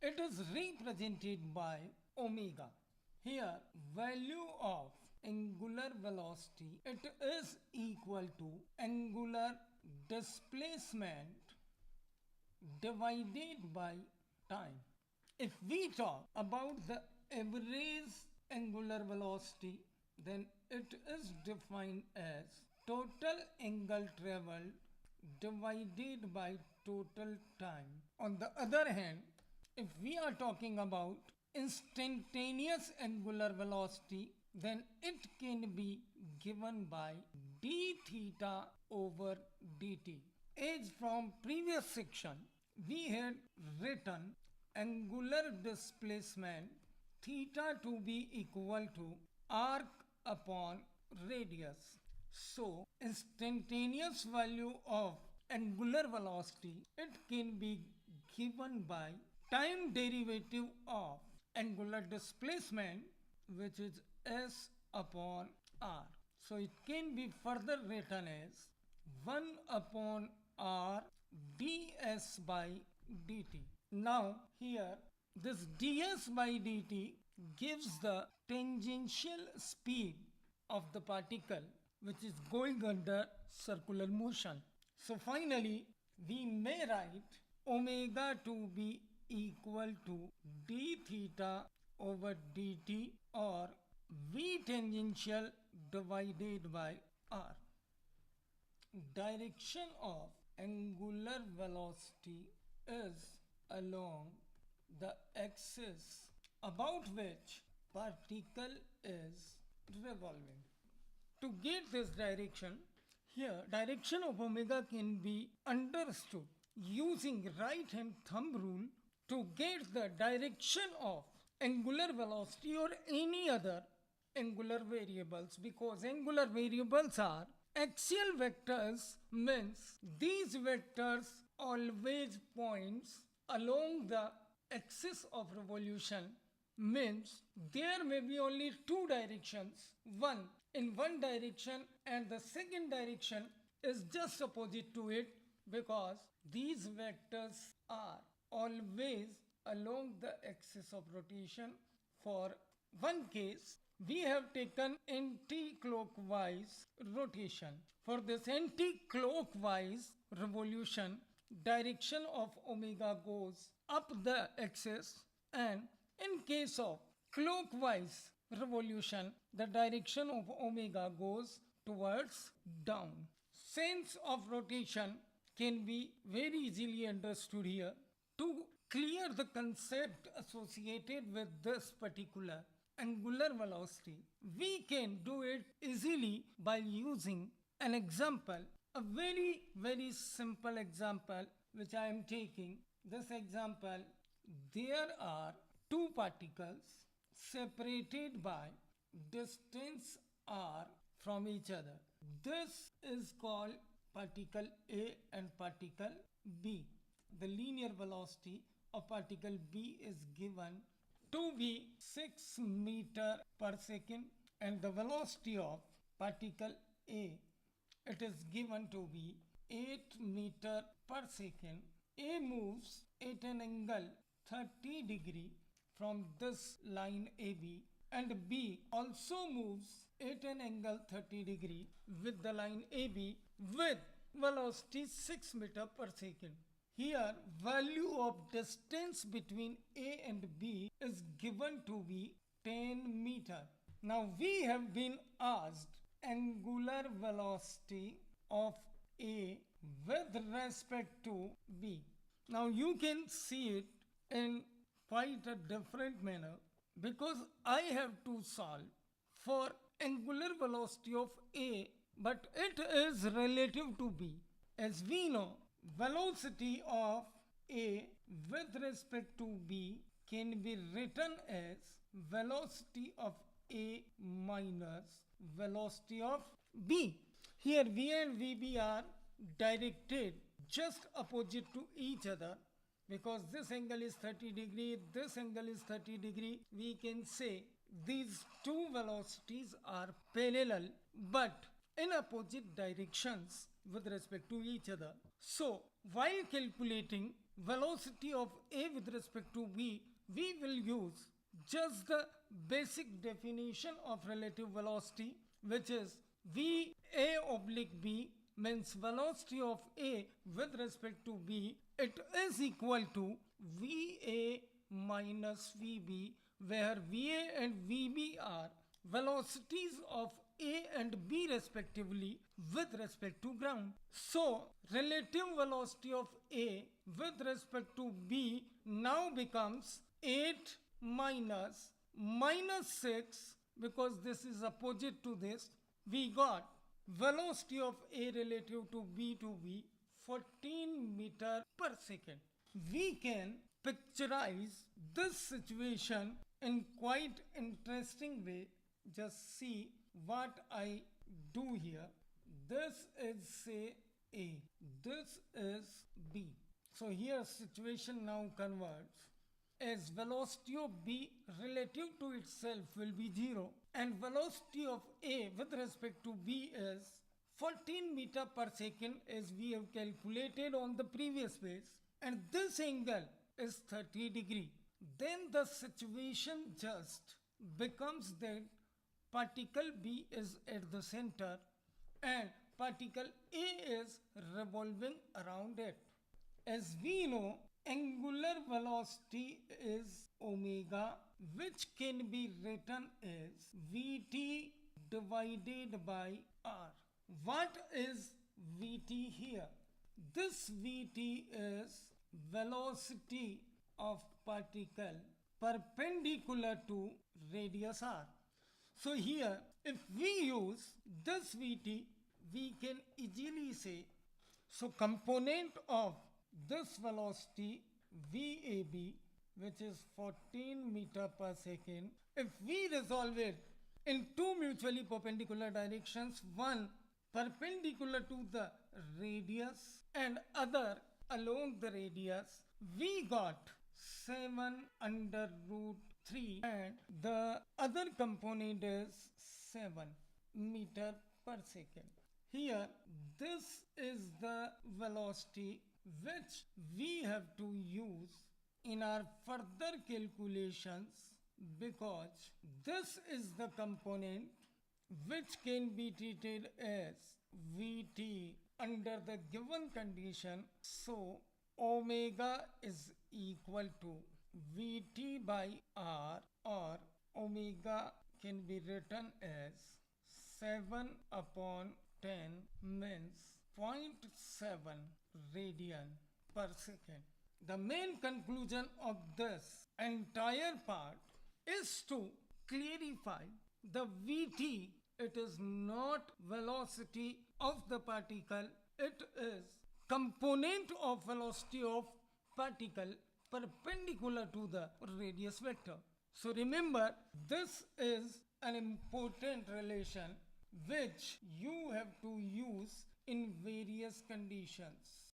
It is represented by omega. Here, value of angular velocity, it is equal to angular displacement divided by time. If we talk about the average angular velocity, then it is defined as total angle traveled divided by total time. On the other hand, if we are talking about instantaneous angular velocity, then it can be given by d theta over dt. As from previous section, we had written angular displacement theta to be equal to arc upon radius. So, instantaneous value of angular velocity, it can be given by time derivative of angular displacement, which is s upon r. So it can be further written as 1 upon r ds by dt. Now here this ds by dt gives the tangential speed of the particle which is going under circular motion. So finally we may write omega to be equal to d theta over dt or v tangential divided by r. Direction of angular velocity is along the axis about which particle is revolving. To get this direction, here direction of omega can be understood using right hand thumb rule to get the direction of angular velocity or any other angular variables, because angular variables are axial vectors, means these vectors always points along the axis of revolution, means there may be only two directions, one in one direction and the second direction is just opposite to it, because these vectors are always along the axis of rotation. For one case, we have taken anti-clockwise rotation. For this anti-clockwise revolution, direction of omega goes up the axis, and in case of clockwise revolution, the direction of omega goes towards down. Sense of rotation can be very easily understood here. To clear the concept associated with this particular angular velocity, we can do it easily by using an example, a very simple example which I am taking. This example, there are two particles separated by distance r from each other. This is called particle A and particle B. The linear velocity of particle B is given to be 6 meter per second, and the velocity of particle A, it is given to be 8 meter per second. A moves at an angle 30 degree from this line AB, and B also moves at an angle 30 degree with the line AB with velocity 6 meter per second. Here value of distance between A and B is given to be 10 meter. Now we have been asked angular velocity of A with respect to B. Now you can see it in quite a different manner, because I have to solve for angular velocity of A, but it is relative to B. As we know, velocity of A with respect to B can be written as velocity of A minus velocity of B. Here V and VB are directed just opposite to each other, because this angle is 30 degree, this angle is 30 degree. We can say these two velocities are parallel but in opposite directions. with respect to each other. So, while calculating velocity of A with respect to B, we will use just the basic definition of relative velocity, which is VA oblique B means velocity of A with respect to B, it is equal to VA minus VB, where VA and VB are velocities of A and B respectively with respect to ground. So, relative velocity of A with respect to B now becomes 8 minus 6, because this is opposite to this. We got velocity of A relative to B 14 meter per second. We can picturize this situation in quite interesting way. Just see what I do here. This is say A, this is B. So here situation now converts, as velocity of B relative to itself will be 0 and velocity of A with respect to B is 14 meter per second as we have calculated on the previous page, and this angle is 30 degree. Then the situation just becomes that particle B is at the center and particle A is revolving around it. As we know, angular velocity is omega, which can be written as Vt divided by R. What is Vt here? This Vt is velocity of particle perpendicular to radius R. So here, if we use this Vt, we can easily say, so component of this velocity VAB, which is 14 meter per second, if we resolve it in two mutually perpendicular directions, one perpendicular to the radius and other along the radius, we got 7 under root 3 and the other component is 7 meter per second. Here, this is the velocity which we have to use in our further calculations, because this is the component which can be treated as Vt under the given condition. So, omega is equal to Vt by R, or omega can be written as 7 upon 10 means 0.7 radian per second. The main conclusion of this entire part is to clarify the Vt. It is not velocity of the particle, it is component of velocity of particle perpendicular to the radius vector. So remember, this is an important relation which you have to use in various conditions.